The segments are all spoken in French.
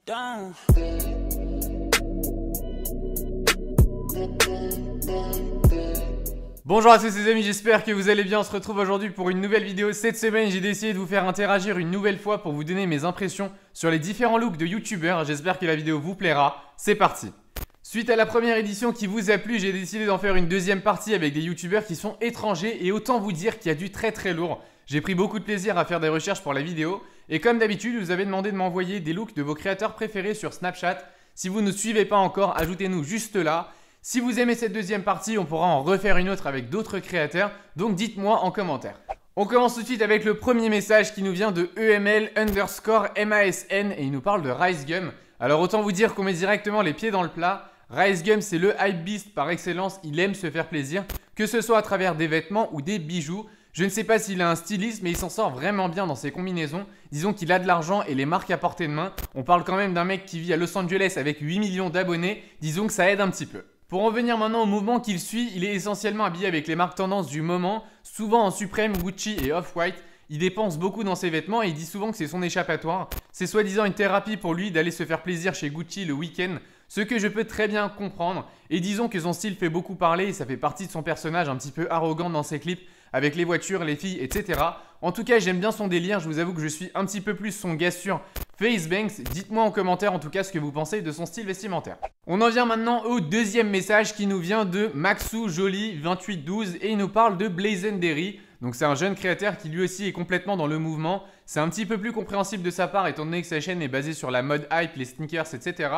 down. Bonjour à tous les amis, j'espère que vous allez bien. On se retrouve aujourd'hui pour une nouvelle vidéo. Cette semaine, j'ai décidé de vous faire interagir une nouvelle fois pour vous donner mes impressions sur les différents looks de youtubeurs. J'espère que la vidéo vous plaira. C'est parti. Suite à la première édition qui vous a plu, j'ai décidé d'en faire une deuxième partie avec des youtubeurs qui sont étrangers et autant vous dire qu'il y a du très lourd. J'ai pris beaucoup de plaisir à faire des recherches pour la vidéo et comme d'habitude, vous avez demandé de m'envoyer des looks de vos créateurs préférés sur Snapchat. Si vous ne suivez pas encore, ajoutez-nous juste là. Si vous aimez cette deuxième partie, on pourra en refaire une autre avec d'autres créateurs, donc dites-moi en commentaire. On commence tout de suite avec le premier message qui nous vient de EML_MASN et il nous parle de RiceGum. Alors autant vous dire qu'on met directement les pieds dans le plat. RiceGum, c'est le hype beast par excellence, il aime se faire plaisir, que ce soit à travers des vêtements ou des bijoux. Je ne sais pas s'il a un styliste, mais il s'en sort vraiment bien dans ses combinaisons. Disons qu'il a de l'argent et les marques à portée de main. On parle quand même d'un mec qui vit à Los Angeles avec 8 millions d'abonnés, disons que ça aide un petit peu. Pour en venir maintenant au mouvement qu'il suit, il est essentiellement habillé avec les marques tendances du moment, souvent en Supreme, Gucci et Off-White. Il dépense beaucoup dans ses vêtements et il dit souvent que c'est son échappatoire. C'est soi-disant une thérapie pour lui d'aller se faire plaisir chez Gucci le week-end, ce que je peux très bien comprendre. Et disons que son style fait beaucoup parler et ça fait partie de son personnage un petit peu arrogant dans ses clips, avec les voitures, les filles, etc. En tout cas, j'aime bien son délire, je vous avoue que je suis un petit peu plus son gars sûr Facebanks. Dites-moi en commentaire en tout cas ce que vous pensez de son style vestimentaire. On en vient maintenant au deuxième message qui nous vient de Maxou Joly 2812 et il nous parle de Blazendery. Donc c'est un jeune créateur qui lui aussi est complètement dans le mouvement. C'est un petit peu plus compréhensible de sa part étant donné que sa chaîne est basée sur la mode hype, les sneakers, etc.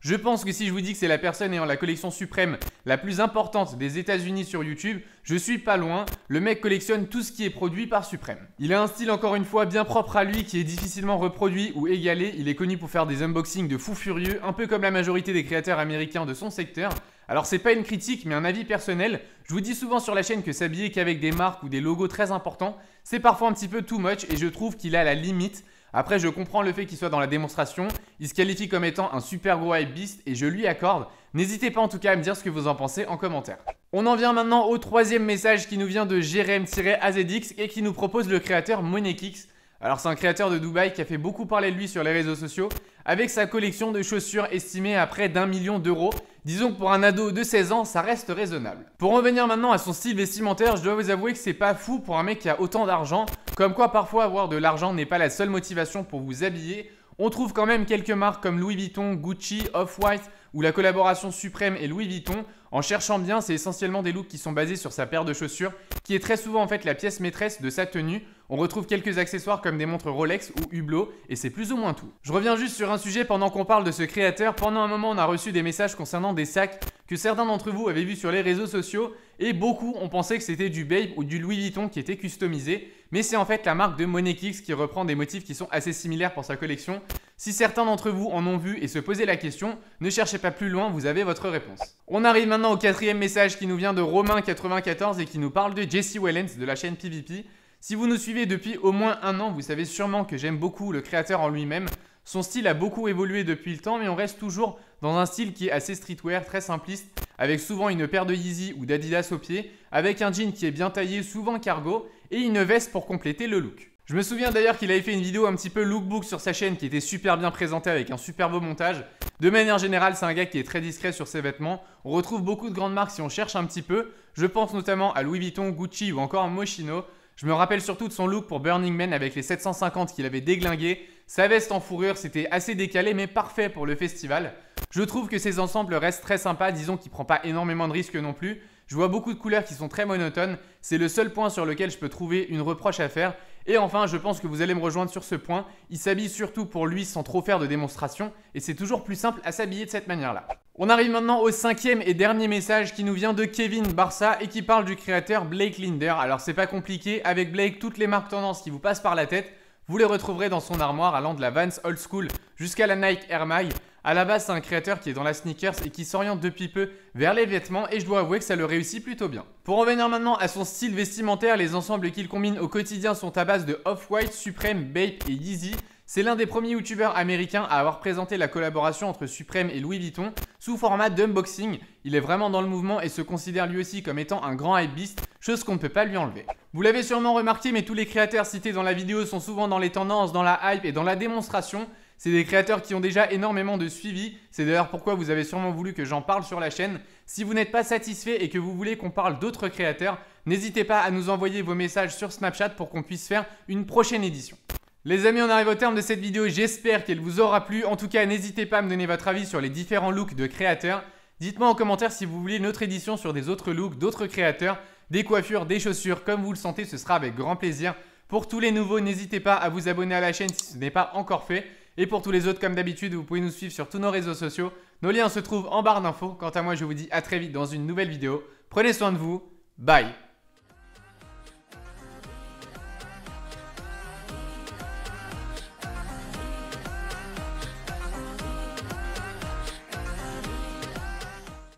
Je pense que si je vous dis que c'est la personne ayant la collection suprême la plus importante des États-Unis sur YouTube, je suis pas loin. Le mec collectionne tout ce qui est produit par Supreme. Il a un style encore une fois bien propre à lui qui est difficilement reproduit ou égalé. Il est connu pour faire des unboxings de fous furieux, un peu comme la majorité des créateurs américains de son secteur. Alors c'est pas une critique mais un avis personnel. Je vous dis souvent sur la chaîne que s'habiller qu'avec des marques ou des logos très importants, c'est parfois un petit peu too much et je trouve qu'il a la limite. Après, je comprends le fait qu'il soit dans la démonstration. Il se qualifie comme étant un super gros hype beast et je lui accorde. N'hésitez pas en tout cas à me dire ce que vous en pensez en commentaire. On en vient maintenant au troisième message qui nous vient de Jerem-AZX et qui nous propose le créateur Monekix. Alors c'est un créateur de Dubaï qui a fait beaucoup parler de lui sur les réseaux sociaux avec sa collection de chaussures estimée à près d'1 million d'euros. Disons que pour un ado de 16 ans, ça reste raisonnable. Pour revenir maintenant à son style vestimentaire, je dois vous avouer que c'est pas fou pour un mec qui a autant d'argent. Comme quoi parfois avoir de l'argent n'est pas la seule motivation pour vous habiller. On trouve quand même quelques marques comme Louis Vuitton, Gucci, Off-White ou la collaboration Supreme et Louis Vuitton. En cherchant bien, c'est essentiellement des looks qui sont basés sur sa paire de chaussures qui est très souvent en fait la pièce maîtresse de sa tenue. On retrouve quelques accessoires comme des montres Rolex ou Hublot et c'est plus ou moins tout. Je reviens juste sur un sujet pendant qu'on parle de ce créateur. Pendant un moment, on a reçu des messages concernant des sacs que certains d'entre vous avaient vus sur les réseaux sociaux et beaucoup ont pensé que c'était du Babe ou du Louis Vuitton qui était customisé. Mais c'est en fait la marque de Monekix qui reprend des motifs qui sont assez similaires pour sa collection. Si certains d'entre vous en ont vu et se posaient la question, ne cherchez pas plus loin, vous avez votre réponse. On arrive maintenant au quatrième message qui nous vient de Romain94 et qui nous parle de Jesse Wellens de la chaîne PVP. Si vous nous suivez depuis au moins un an, vous savez sûrement que j'aime beaucoup le créateur en lui-même. Son style a beaucoup évolué depuis le temps, mais on reste toujours dans un style qui est assez streetwear, très simpliste, avec souvent une paire de Yeezy ou d'Adidas au pied, avec un jean qui est bien taillé, souvent cargo, et une veste pour compléter le look. Je me souviens d'ailleurs qu'il avait fait une vidéo un petit peu lookbook sur sa chaîne qui était super bien présentée avec un super beau montage. De manière générale, c'est un gars qui est très discret sur ses vêtements. On retrouve beaucoup de grandes marques si on cherche un petit peu. Je pense notamment à Louis Vuitton, Gucci ou encore Moschino. Je me rappelle surtout de son look pour Burning Man avec les 750 qu'il avait déglingué. Sa veste en fourrure, c'était assez décalé mais parfait pour le festival. Je trouve que ses ensembles restent très sympas, disons qu'il ne prend pas énormément de risques non plus. Je vois beaucoup de couleurs qui sont très monotones. C'est le seul point sur lequel je peux trouver une reproche à faire. Et enfin, je pense que vous allez me rejoindre sur ce point. Il s'habille surtout pour lui sans trop faire de démonstration. Et c'est toujours plus simple à s'habiller de cette manière-là. On arrive maintenant au cinquième et dernier message qui nous vient de Kevin Barça et qui parle du créateur Blake Linder. Alors c'est pas compliqué, avec Blake, toutes les marques tendances qui vous passent par la tête, vous les retrouverez dans son armoire allant de la Vans Old School jusqu'à la Nike Air Mag. À la base, c'est un créateur qui est dans la sneakers et qui s'oriente depuis peu vers les vêtements et je dois avouer que ça le réussit plutôt bien. Pour revenir maintenant à son style vestimentaire, les ensembles qu'il combine au quotidien sont à base de Off-White, Supreme, Bape et Yeezy. C'est l'un des premiers youtubeurs américains à avoir présenté la collaboration entre Supreme et Louis Vuitton sous format d'unboxing. Il est vraiment dans le mouvement et se considère lui aussi comme étant un grand hype beast, chose qu'on ne peut pas lui enlever. Vous l'avez sûrement remarqué, mais tous les créateurs cités dans la vidéo sont souvent dans les tendances, dans la hype et dans la démonstration. C'est des créateurs qui ont déjà énormément de suivi. C'est d'ailleurs pourquoi vous avez sûrement voulu que j'en parle sur la chaîne. Si vous n'êtes pas satisfait et que vous voulez qu'on parle d'autres créateurs, n'hésitez pas à nous envoyer vos messages sur Snapchat pour qu'on puisse faire une prochaine édition. Les amis, on arrive au terme de cette vidéo. J'espère qu'elle vous aura plu. En tout cas, n'hésitez pas à me donner votre avis sur les différents looks de créateurs. Dites-moi en commentaire si vous voulez une autre édition sur des autres looks, d'autres créateurs, des coiffures, des chaussures, comme vous le sentez, ce sera avec grand plaisir. Pour tous les nouveaux, n'hésitez pas à vous abonner à la chaîne si ce n'est pas encore fait. Et pour tous les autres, comme d'habitude, vous pouvez nous suivre sur tous nos réseaux sociaux. Nos liens se trouvent en barre d'infos. Quant à moi, je vous dis à très vite dans une nouvelle vidéo. Prenez soin de vous. Bye.